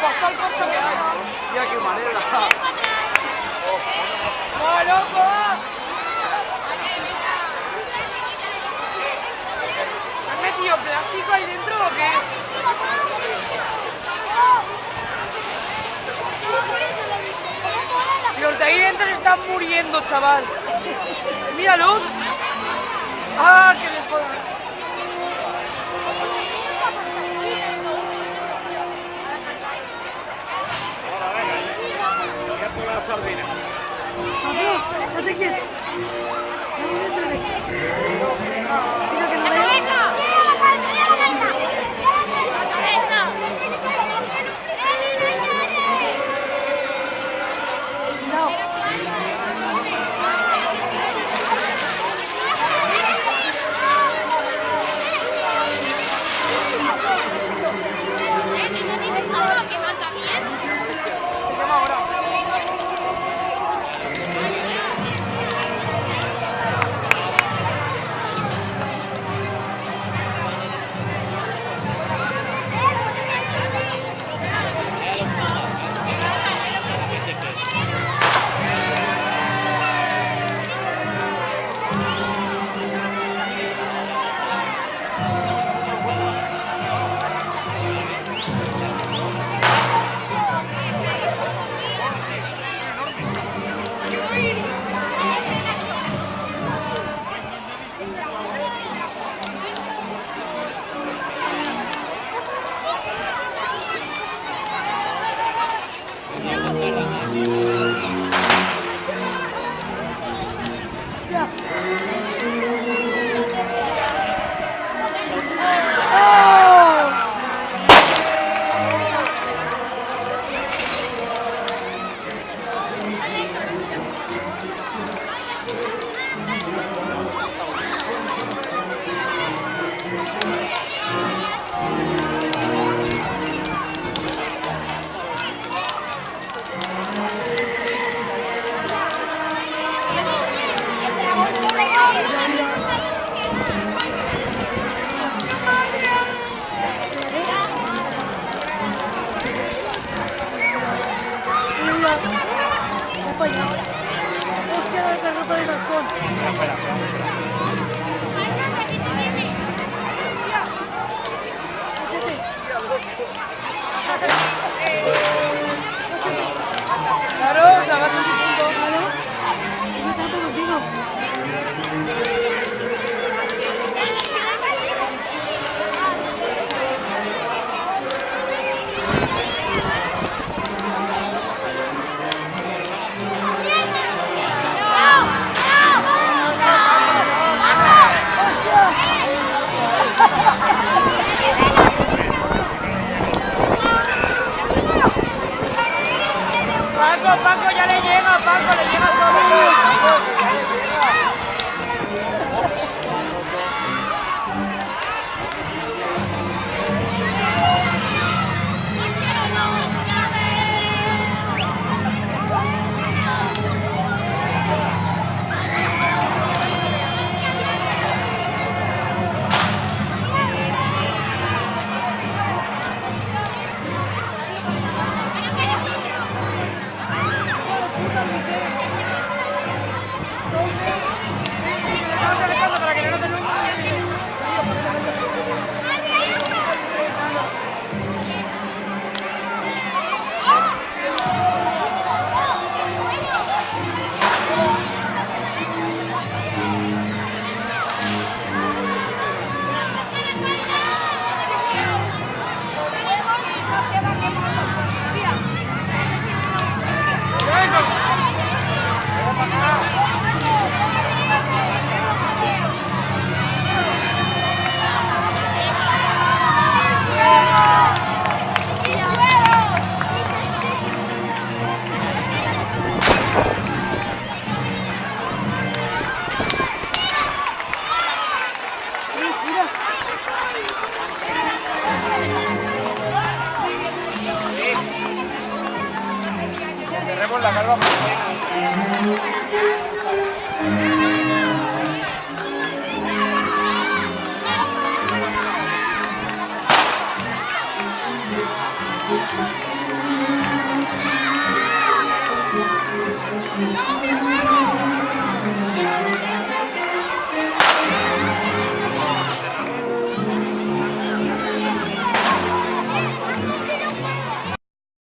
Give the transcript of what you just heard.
pasó el coche que hay. Mira qué manera. ¡Va, loco! ¿Has metido plástico ahí dentro o qué? Los de ahí dentro se están muriendo, chaval. Míralos. ¡Ah, que les jodan! Voy a poner la sardina. No sé quién. Hostia, la carrota del balcón. Claro, te agarras un punto. Claro. Yo trato contigo. Paco, ya le llega, Paco, le llega todo. Cerremos la calva. Thank you.